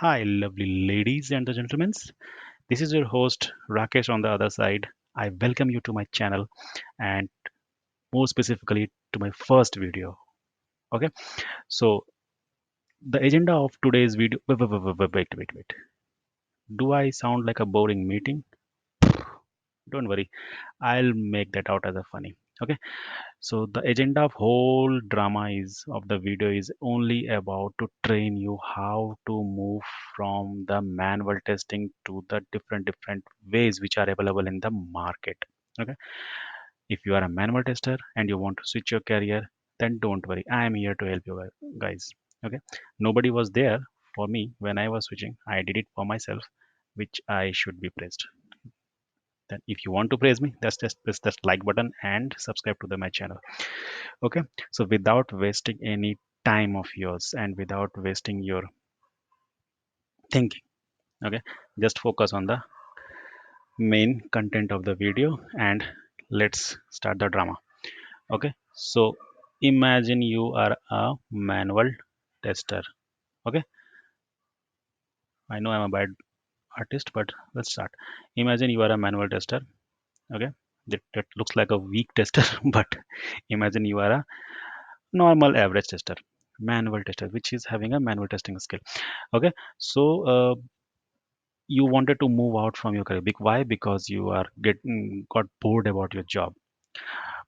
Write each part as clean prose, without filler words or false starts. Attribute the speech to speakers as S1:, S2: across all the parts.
S1: Hi, lovely ladies and the gentlemen. This is your host Rakesh on the other side. I welcome you to my channel and more specifically to my first video. Okay, so the agenda of today's video. Wait. Do I sound like a boring meeting? Don't worry, I'll make that out as a funny. Okay, so the agenda of whole drama is of the video is only about to train you how to move from the manual testing to the different ways which are available in the market. Okay, if you are a manual tester and you want to switch your career, then don't worry, I am here to help you guys. Okay, nobody was there for me when I was switching. I did it for myself, which I should be praised. Then if you want to praise me, just press that like button and subscribe to my channel. Okay, so without wasting any time of yours and without wasting your thinking, okay, just focus on the main content of the video and let's start the drama. Okay, so imagine you are a manual tester. Okay, I know I'm a bad artist, but let's start. Imagine you are a manual tester. Okay, that looks like a weak tester, but imagine you are a normal average tester, manual tester, which is having a manual testing skill. Okay, so you wanted to move out from your career. Why? Because you are getting got bored about your job.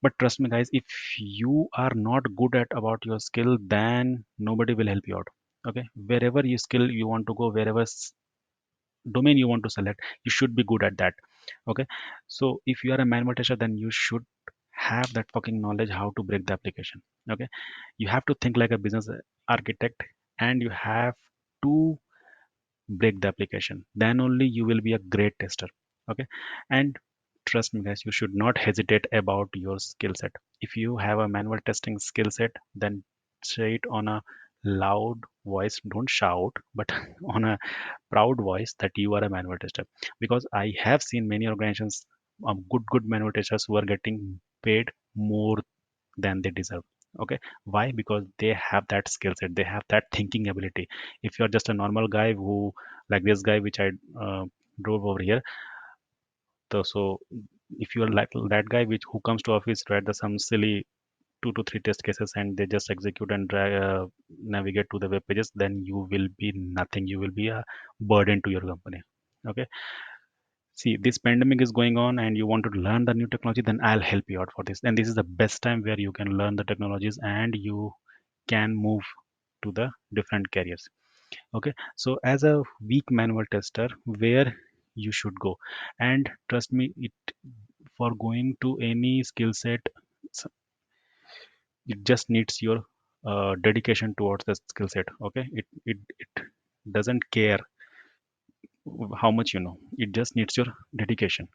S1: But trust me, guys, if you are not good at about your skill, then nobody will help you out. Okay, wherever you skill you want to go, wherever domain you want to select, you should be good at that. Okay, so if you are a manual tester, then you should have that fucking knowledge how to break the application. Okay, you have to think like a business architect, and you have to break the application, then only you will be a great tester. Okay, and trust me guys, you should not hesitate about your skill set. If you have a manual testing skill set, then say it on a loud voice, don't shout, but on a proud voice that you are a manual tester. Because I have seen many organizations, good manual testers who are getting paid more than they deserve. Okay, why? Because they have that skill set, they have that thinking ability. If you're just a normal guy who, like this guy which I drove over here, so if you are like that guy which who comes to office, write the some silly 2 to 3 test cases and they just execute and navigate to the web pages, then you will be nothing, you will be a burden to your company. Okay, see, this pandemic is going on and you want to learn the new technology, then I'll help you out for this. And this is the best time where you can learn the technologies and you can move to the different careers. Okay, so as a weak manual tester, where you should go, and trust me, it for going to any skill set, s- it just needs your dedication towards the skill set. Okay, it doesn't care how much you know, it just needs your dedication.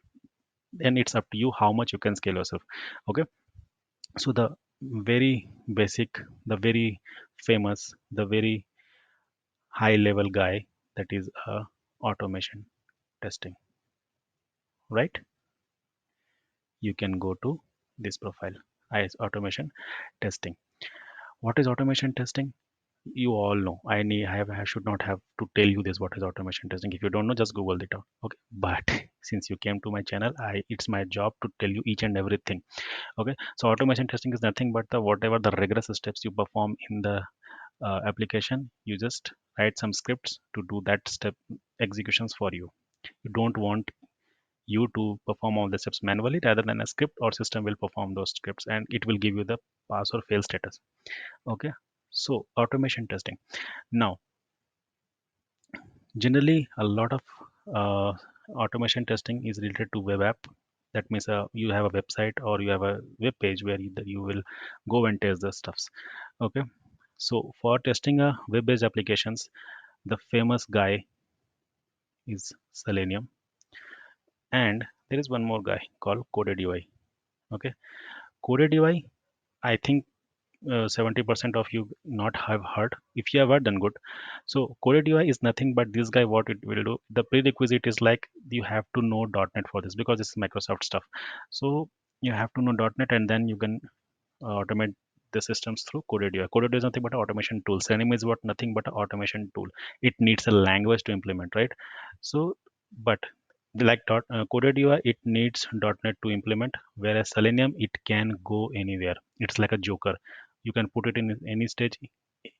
S1: And it's up to you how much you can scale yourself. Okay, so the very basic, the very famous, the very high level guy, that is automation testing, right? You can go to this profile as automation testing. What is automation testing? You all know. I should not have to tell you this what is automation testing. If you don't know, just Google it out. Okay, but since you came to my channel, I it's my job to tell you each and everything. Okay, so automation testing is nothing but the whatever the rigorous steps you perform in the application, you just write some scripts to do that step executions for you. You don't want you to perform all the steps manually, rather than a script or system will perform those scripts and it will give you the pass or fail status. Okay, so automation testing. Now, generally a lot of uh, automation testing is related to web app. That means you have a website or you have a web page where you will go and test the stuffs. Okay, so for testing a web-based applications, the famous guy is Selenium, and there is one more guy called CodeDUI. Okay, CodeDUI, I think 70% of you not have heard. If you have heard, then good. So CodeDUI is nothing but this guy. What it will do, the prerequisite is like you have to know .NET for this because it's Microsoft stuff. So you have to know .NET, and then you can automate. the systems through coded UI. Coded UI is nothing but an automation tool. Selenium is what nothing but an automation tool. It needs a language to implement, right? So, but like coded UI, it needs .NET to implement, whereas Selenium, it can go anywhere. It's like a joker. You can put it in any stage,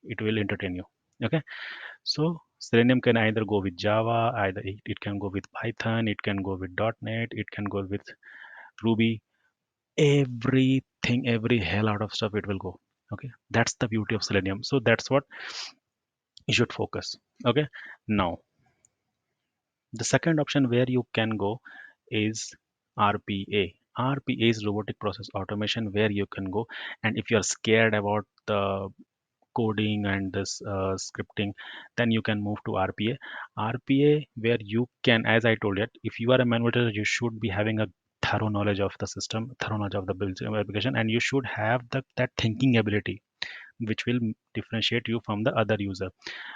S1: it will entertain you. Okay, so Selenium can either go with Java, either it can go with Python, it can go with .NET, it can go with Ruby. Everything, every hell out of stuff, it will go. Okay, that's the beauty of Selenium. So that's what you should focus. Okay, now the second option where you can go is RPA. RPA is robotic process automation, where you can go, and if you are scared about the coding and this scripting, then you can move to RPA. RPA, where you can, as I told you, if you are a manual tester, you should be having a thorough knowledge of the system, thorough knowledge of the build application, and you should have that thinking ability, which will differentiate you from the other user.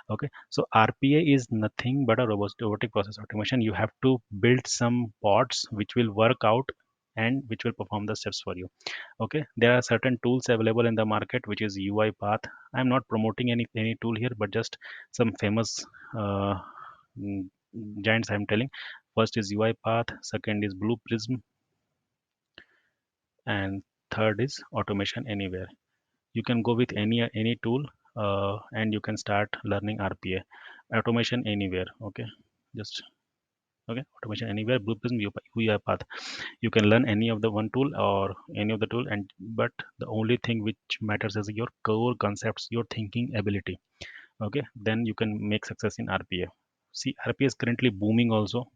S1: Okay, so RPA is nothing but a robotic process automation. You have to build some bots which will work out and which will perform the steps for you. Okay, there are certain tools available in the market, which is UiPath. I'm not promoting any tool here, but just some famous uh, mm, giants I'm telling. First is UiPath, second is Blue Prism, and third is Automation Anywhere. You can go with any tool, and you can start learning RPA. Automation Anywhere. Okay, just okay, Automation Anywhere, Blue Prism, UiPath. You can learn any of the one tool or any of the tool, and but the only thing which matters is your core concepts, your thinking ability. Okay, then you can make success in RPA. See, RPA is currently booming also.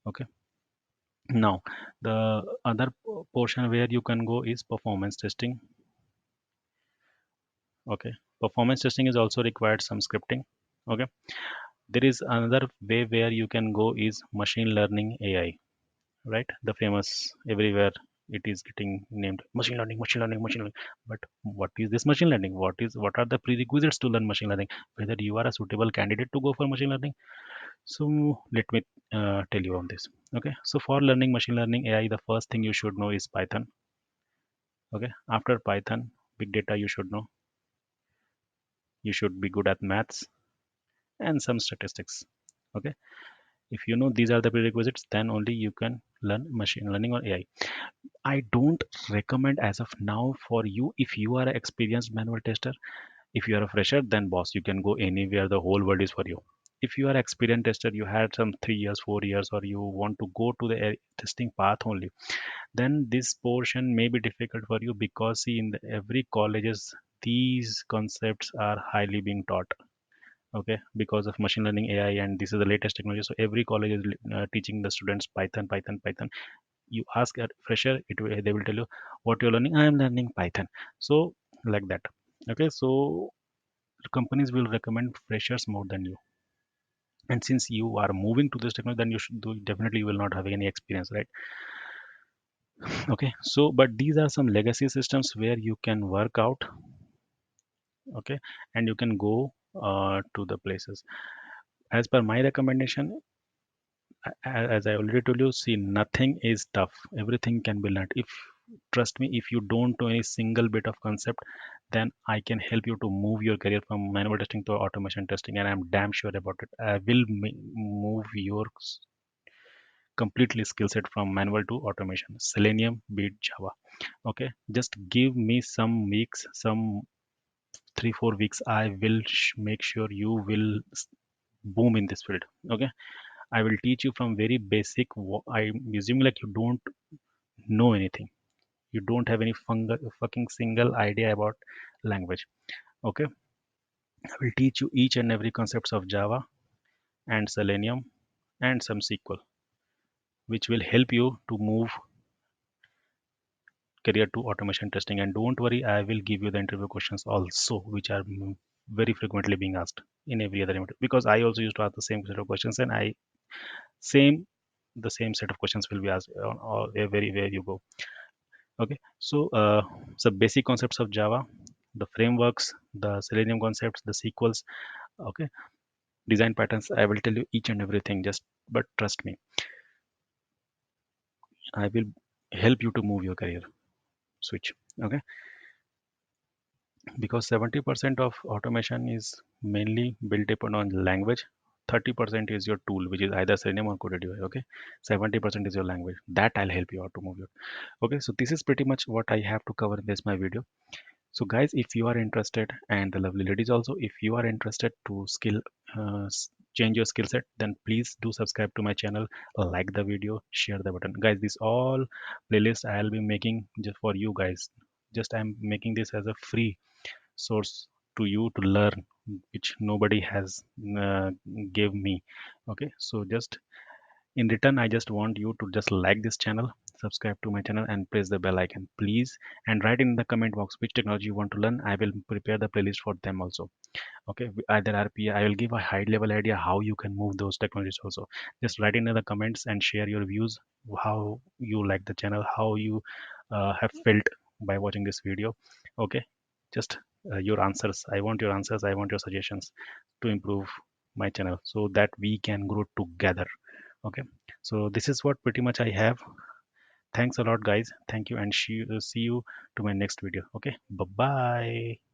S1: Okay, now the other portion where you can go is performance testing. Okay, performance testing is also required some scripting. Okay, there is another way where you can go is machine learning AI, right? The famous, everywhere it is getting named machine learning, machine learning, machine learning. But what is this machine learning? What are the prerequisites to learn machine learning, whether you are a suitable candidate to go for machine learning? So let me tell you on this. Okay, so for learning machine learning AI, the first thing you should know is Python. Okay, after Python, big data you should know. You should be good at maths and some statistics. Okay, if you know these are the prerequisites, then only you can learn machine learning or AI. I don't recommend as of now for you. If you are an experienced manual tester, if you are a fresher, then boss, you can go anywhere. The whole world is for you. If you are experienced tester, you had some 3 years, 4 years, or you want to go to the testing path only, then this portion may be difficult for you, because see, in every colleges, these concepts are highly being taught. Okay, because of machine learning AI, and this is the latest technology, so every college is teaching the students Python, Python, Python. You ask a fresher, they will tell you what you're learning. I am learning Python. So like that. Okay, so companies will recommend freshers more than you, and since you are moving to this technology, then you should do, definitely you will not have any experience, right? Okay, so but these are some legacy systems where you can work out. Okay, and you can go to the places. As per my recommendation, as I already told you, see, nothing is tough. Everything can be learned. If trust me, if you don't know any single bit of concept, then I can help you to move your career from manual testing to automation testing, and I'm damn sure about it. I will move your completely skill set from manual to automation. Selenium beat Java. Okay, just give me some weeks, some 3 4 weeks. I will make sure you will boom in this field. Okay, I will teach you from very basic. I'm assuming like you don't know anything. You don't have any fucking single idea about language. Okay, I will teach you each and every concepts of Java and Selenium and some SQL, which will help you to move career to automation testing. And don't worry, I will give you the interview questions also, which are very frequently being asked in every other interview, because I also used to ask the same set of questions, and I same the same set of questions will be asked on all everywhere you go. Okay, so basic concepts of Java, the frameworks, the Selenium concepts, the sequels. Okay, design patterns. I will tell you each and everything. Just but trust me, I will help you to move your career switch. Okay, because 70% of automation is mainly built upon on language. 30% is your tool, which is either Selenium or CodeDUI. Okay, 70% is your language. That I'll help you out to move you. Okay, so this is pretty much what I have to cover in this my video. So guys, if you are interested, and the lovely ladies also, if you are interested to change your skill set, then please do subscribe to my channel, like the video, share the button. Guys, this all playlist I'll be making just for you guys. Just I'm making this as a free source to you to learn, which nobody has gave me. Okay, so just in return, I just want you to just like this channel, subscribe to my channel, and press the bell icon, please. And write in the comment box which technology you want to learn. I will prepare the playlist for them also. Okay, either RPA, I will give a high level idea how you can move those technologies also. Just write in the comments and share your views, how you like the channel, how you have felt by watching this video. Okay, just your answers. I want your answers. I want your suggestions to improve my channel so that we can grow together. Okay, so this is what pretty much I have. Thanks a lot, guys. Thank you, and see you to my next video. Okay, bye bye.